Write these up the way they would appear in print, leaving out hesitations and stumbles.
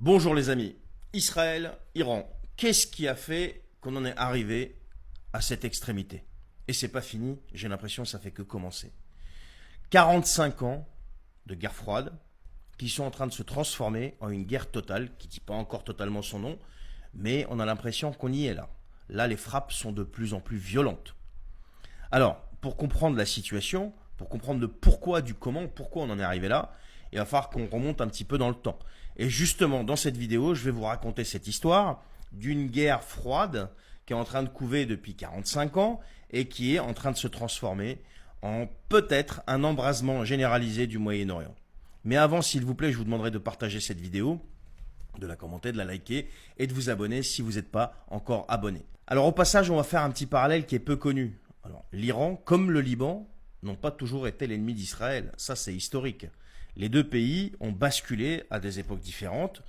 Bonjour les amis, Israël, Iran, qu'est-ce qui a fait qu'on en est arrivé à cette extrémité? Et c'est pas fini, j'ai l'impression que ça fait que commencer. 45 ans de guerre froide qui sont en train de se transformer en une guerre totale, qui ne dit pas encore totalement son nom, mais on a l'impression qu'on y est là. Là, les frappes sont de plus en plus violentes. Alors, pour comprendre la situation, pour comprendre le pourquoi du comment, pourquoi on en est arrivé là, il va falloir qu'on remonte un petit peu dans le temps. Et justement, dans cette vidéo, je vais vous raconter cette histoire d'une guerre froide qui est en train de couver depuis 45 ans et qui est en train de se transformer en peut-être un embrasement généralisé du Moyen-Orient. Mais avant, s'il vous plaît, je vous demanderai de partager cette vidéo, de la commenter, de la liker et de vous abonner si vous n'êtes pas encore abonné. Alors au passage, on va faire un petit parallèle qui est peu connu. Alors, l'Iran, comme le Liban, n'ont pas toujours été l'ennemi d'Israël. Ça, c'est historique. Les deux pays ont basculé à des époques différentes,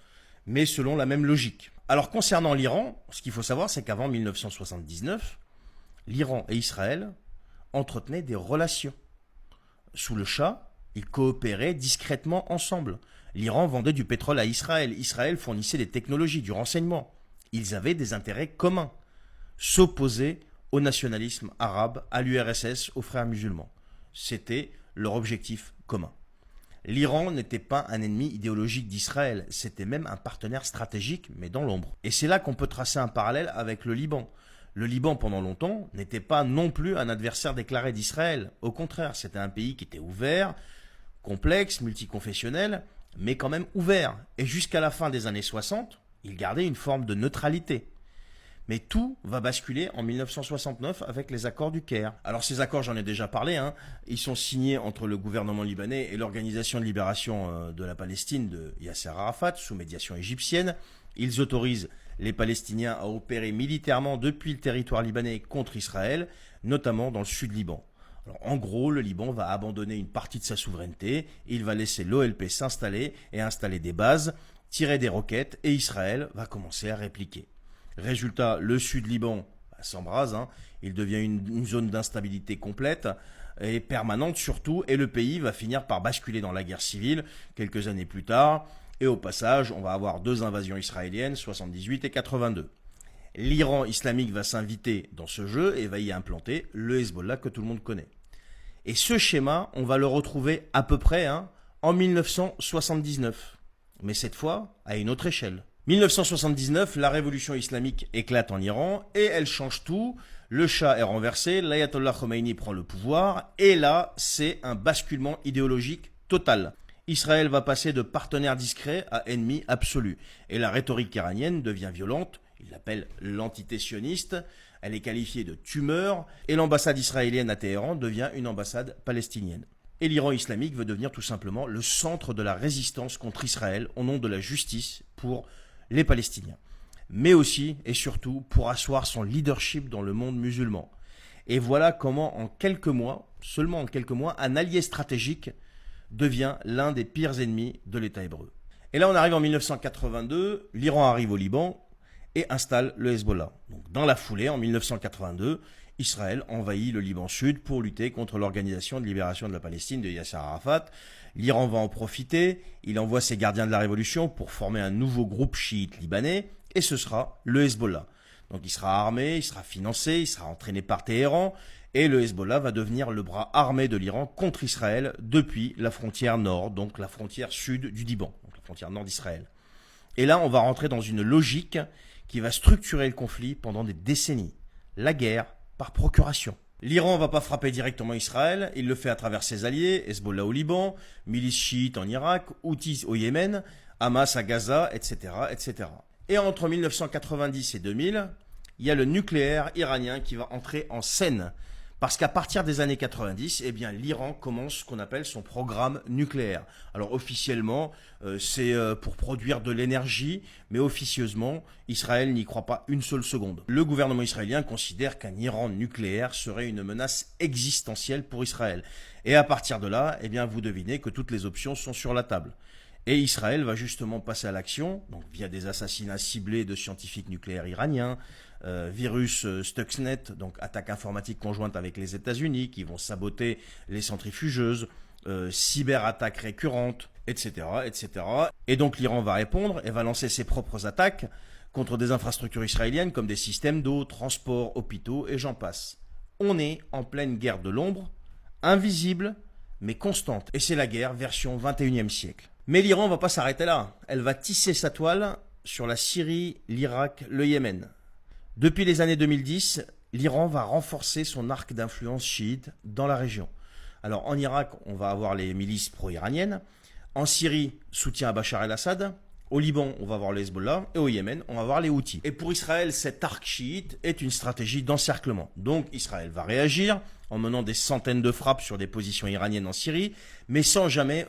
mais selon la même logique. Alors concernant l'Iran, ce qu'il faut savoir, c'est qu'avant 1979, l'Iran et Israël entretenaient des relations. Sous le Shah, ils coopéraient discrètement ensemble. L'Iran vendait du pétrole à Israël. Israël fournissait des technologies, du renseignement. Ils avaient des intérêts communs. S'opposer au nationalisme arabe, à l'URSS, aux frères musulmans. C'était leur objectif commun. L'Iran n'était pas un ennemi idéologique d'Israël, c'était même un partenaire stratégique, mais dans l'ombre. Et c'est là qu'on peut tracer un parallèle avec le Liban. Le Liban, pendant longtemps, n'était pas non plus un adversaire déclaré d'Israël. Au contraire, c'était un pays qui était ouvert, complexe, multiconfessionnel, mais quand même ouvert. Et jusqu'à la fin des années 60, il gardait une forme de neutralité. Mais tout va basculer en 1969 avec les accords du Caire. Alors ces accords, j'en ai déjà parlé, ils sont signés entre le gouvernement libanais et l'Organisation de libération de la Palestine de Yasser Arafat, sous médiation égyptienne. Ils autorisent les Palestiniens à opérer militairement depuis le territoire libanais contre Israël, notamment dans le sud Liban. Alors, en gros, le Liban va abandonner une partie de sa souveraineté, il va laisser l'OLP s'installer et installer des bases, tirer des roquettes, et Israël va commencer à répliquer. Résultat, le sud Liban s'embrase, il devient une zone d'instabilité complète et permanente surtout, et le pays va finir par basculer dans la guerre civile quelques années plus tard, et au passage, on va avoir deux invasions israéliennes, 78 et 82. L'Iran islamique va s'inviter dans ce jeu et va y implanter le Hezbollah que tout le monde connaît. Et ce schéma, on va le retrouver à peu près en 1979, mais cette fois à une autre échelle. 1979, la révolution islamique éclate en Iran et elle change tout. Le Shah est renversé, l'ayatollah Khomeini prend le pouvoir et là, c'est un basculement idéologique total. Israël va passer de partenaire discret à ennemi absolu. Et la rhétorique iranienne devient violente, il l'appelle l'entité sioniste, elle est qualifiée de tumeur et l'ambassade israélienne à Téhéran devient une ambassade palestinienne. Et l'Iran islamique veut devenir tout simplement le centre de la résistance contre Israël au nom de la justice pour les Palestiniens, mais aussi et surtout pour asseoir son leadership dans le monde musulman. Et voilà comment en quelques mois, seulement en quelques mois, un allié stratégique devient l'un des pires ennemis de l'État hébreu. Et là on arrive en 1982, l'Iran arrive au Liban et installe le Hezbollah. Donc dans la foulée, en 1982, Israël envahit le Liban Sud pour lutter contre l'Organisation de libération de la Palestine de Yasser Arafat. L'Iran va en profiter, il envoie ses gardiens de la révolution pour former un nouveau groupe chiite libanais, et ce sera le Hezbollah. Donc il sera armé, il sera financé, il sera entraîné par Téhéran, et le Hezbollah va devenir le bras armé de l'Iran contre Israël depuis la frontière nord, donc la frontière sud du Liban, donc la frontière nord d'Israël. Et là, on va rentrer dans une logique qui va structurer le conflit pendant des décennies. La guerre par procuration. L'Iran ne va pas frapper directement Israël, il le fait à travers ses alliés, Hezbollah au Liban, milices chiites en Irak, Houthis au Yémen, Hamas à Gaza, etc., etc. Et entre 1990 et 2000, il y a le nucléaire iranien qui va entrer en scène. Parce qu'à partir des années 90, l'Iran commence ce qu'on appelle son programme nucléaire. Alors officiellement, c'est pour produire de l'énergie, mais officieusement, Israël n'y croit pas une seule seconde. Le gouvernement israélien considère qu'un Iran nucléaire serait une menace existentielle pour Israël. Et à partir de là, vous devinez que toutes les options sont sur la table. Et Israël va justement passer à l'action, donc via des assassinats ciblés de scientifiques nucléaires iraniens, virus Stuxnet, donc attaque informatique conjointe avec les États-Unis qui vont saboter les centrifugeuses, cyberattaques récurrentes, etc., etc. Et donc l'Iran va répondre et va lancer ses propres attaques contre des infrastructures israéliennes comme des systèmes d'eau, transports, hôpitaux et j'en passe. On est en pleine guerre de l'ombre, invisible, mais constante. Et c'est la guerre version 21e siècle. Mais l'Iran ne va pas s'arrêter là. Elle va tisser sa toile sur la Syrie, l'Irak, le Yémen. Depuis les années 2010, l'Iran va renforcer son arc d'influence chiite dans la région. Alors en Irak, on va avoir les milices pro-iraniennes. En Syrie, soutien à Bachar el-Assad. Au Liban, on va avoir les Hezbollah. Et au Yémen, on va avoir les Houthis. Et pour Israël, cet arc chiite est une stratégie d'encerclement. Donc Israël va réagir en menant des centaines de frappes sur des positions iraniennes en Syrie, mais sans jamais